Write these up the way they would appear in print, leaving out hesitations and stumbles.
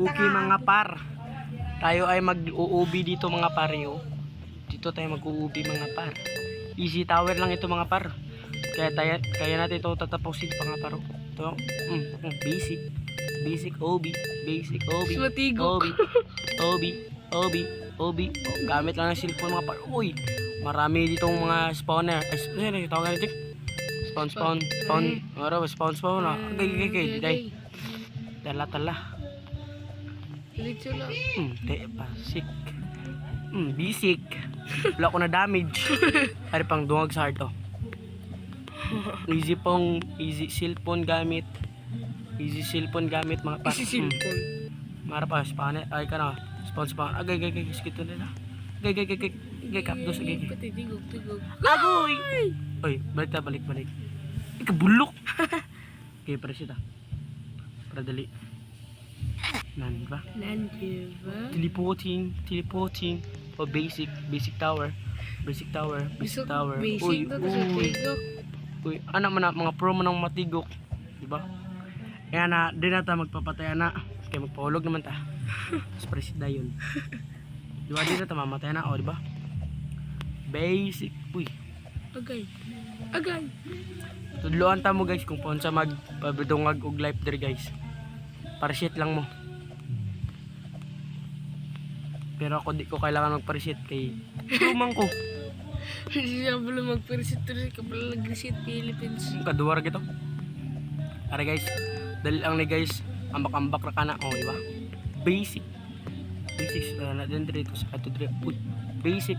Okay mga par. Tayo ay mag-uubi dito mga pare oh. Dito tayo mag-uubi mga par. Easy tower lang ito mga par. Kaya natin ito tatapusin pa nga par. Ito, basic. Basic OB. Basic OB. Matigok. OB. OB. OB. Oh, gamit lang ng cellphone mga par. Uy, marami ditong mga spawner. Ay, tawag natin. Spawn. Spawn. Okay. Tala. Diretso lang. Basic. Basic. Wala ko na damage. Ari pang dungag sa heart oh. Easy cellphone gamit. Mga pa. Easy cellphone. Mara pa spawn ay kana. Spawn. Agay skito nila. Agay kapdos agay. Pati tigog. Agoy. Oy, balik. Ikabulok. Okay, para siya. Para dali. Nan ba? Nandiba. Teleporting. O basic tower. Basic tower. Basic Uy, na to sa tigog. Uy, anak man mga pro man ng matigok, di ba? Kaya na din na ta magpapatay na. Kaya magpahulog naman ta. Express na yun. Di ba din na ta mamatay na, o di ba? Basic. Uy, Agay. tudloan ta mo guys kung paano sa magpabidungag og life there guys. Parachute lang mo. Pero ako di ko kailangan mag-parachute kay lumang ko. Siya pala mag-presit ka pala nag-resit Philippines. Kaduwar gito. Ara guys, dali lang ni guys, ambak-ambak ra kana, oh, di ba? Basics na din dito sa ato dire. Basic.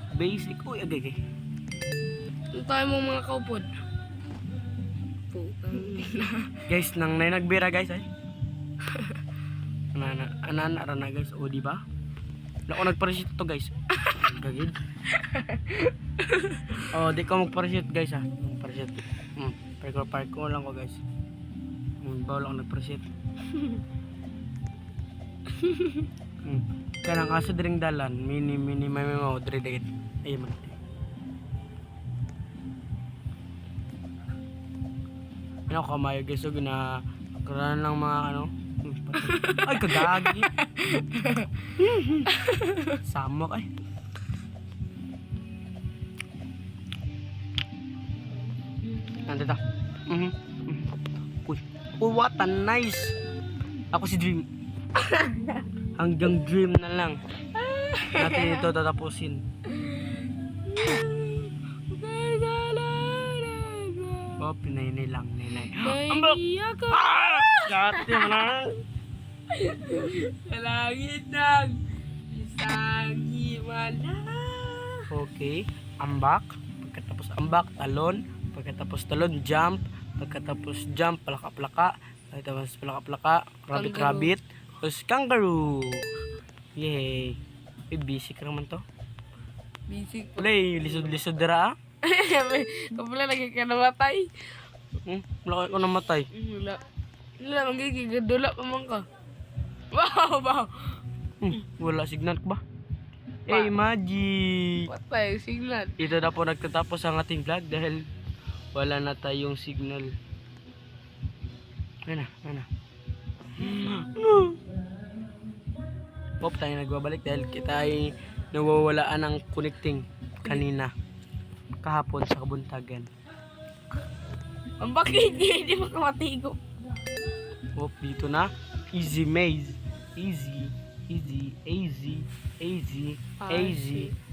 Uy, agay. Ano tayo mga kaupod? Putang ina. Guys, nang nagbira guys ay. Ana na guys, o di ba? Wala ko nagparachute to guys. Gagid. Oh, di ko magparachute guys ha. Parachute. Parkour lang ko guys. Bawal ako nagparachute. Kanang asa diring dalan, mini may mo dire dagit. Ay man. Ano kamayo guys, so gina karan lang mga ano. Ay kagagi. Samok ay. Nandito. Uy, what a nice. Ako si Dream. Hanggang dream na lang. Natin ito tatapusin. Oh, pinay lang. Ambak! Gati mo na. Kalangit ng isang himala. Okay. Ambak. Pagkatapos ambak, talon. Pagkatapos talon, jump. Pagkatapos jump, plaka-plaka. Pagkatapos plaka-plaka, rabbit. Tapos kangaroo. Yay. Busy ka naman to. Busy pa. Wala lisod-lisod dira ah. Kapala lagi ka namatay. Wala ko namatay. Wala, magigigadula pa man ka. Wow. Wala signal ko ba? Hey, magic! Patay, signal. Ito na po nagtatapos ang ating vlog dahil wala na tayong signal. Ano? Pop tayo nagbabalik dahil kita ay nawawalaan ng connecting kanina. Kahapon sa kabuntagan. Ang bakit hindi makamatigo. Pop, dito na. Easy maze. Easy.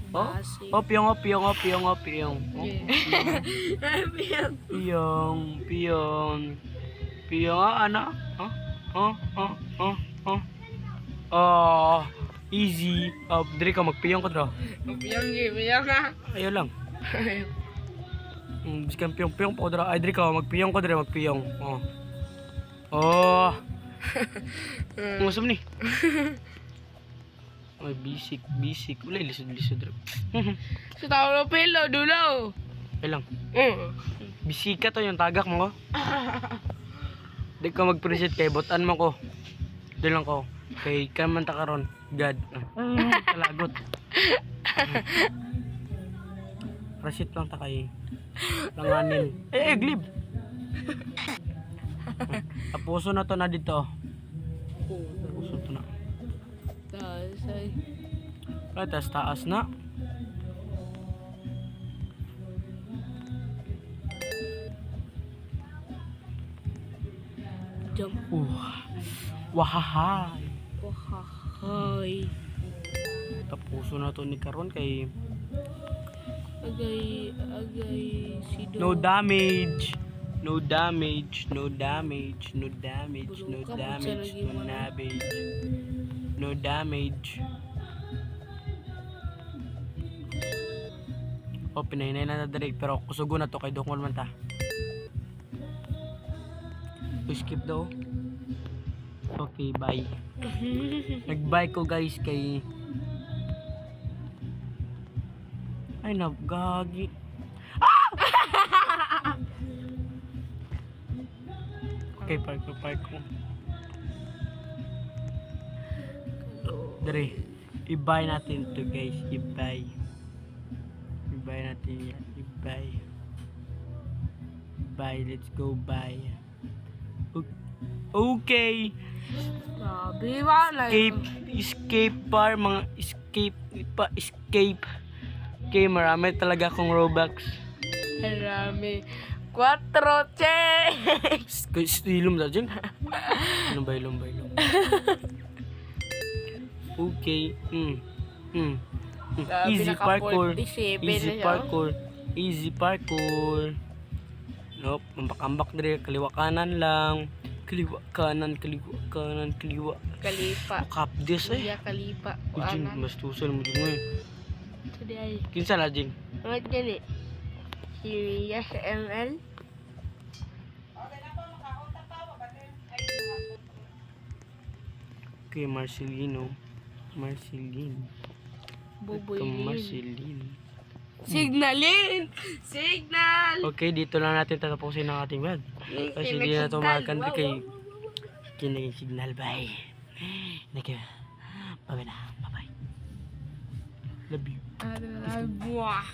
Oh, piyong. Piyong, ano? Oh, easy. Oh, diri ka magpiyong ko dro. Piyang nga. Ayaw lang. Biskan piyong po dro. Ay, diri ka magpiyong ko dro, magpiyong. Oh. Ngusam ni. Ay, basic. Wala, lisod dro. Sa tao na pilo, dulaw. Ay lang. Bisika to yung tagak mo ko. Di ka mag-preset kay botan mo ko. Di lang ko. Kay kaman ta karon. God. Kalagot. Preset lang ta kay langanin. Glib. Tapuso na to na dito. Gusto to na. Tapos ay, Ay, taas na. jump. Wahahay. Wahahay. Tapuso na to ni Karon kay Agay, sido. no damage. No damage. No damage. No damage. No damage. No damage. No damage. O, pinahinay na direct. Pero kusugo na to kay Dokmol man ta. Skip daw. Okay, bye. Nag-bye ko guys kay... Ay, nagagi. Okay, park ko. Dere, i-buy natin to guys. I-buy natin yan. I-buy. Buy, let's go buy. Okay. Grabe, wala. Escape bar, mga escape. Okay, marami talaga akong Robux. Marami. 4 check! Ilom na dyan. Ilom. Okay. Grabe, Easy naka parkour. 47 Easy na siya. parkour. Easy parkour. Nope, ambak-ambak dire, kaliwa kanan lang. Kaliwa kanan. Kalipa. Kap this eh. Iya, kalipa. Jing, Kuanan. mas tusan mo dyan eh. Tadi ay. Kinsa na Jing? Ang gani. Si Ria sa ML. Okay, Marcelino. Buboy Ito, Lin. Marcelino. Signalin! Signal! Okay, dito lang natin tatapusin ang ating vlog. Kasi hindi na ito makakanta kay kinaging signal. Bye. Bye na. Bye-bye. Love you. Buwah!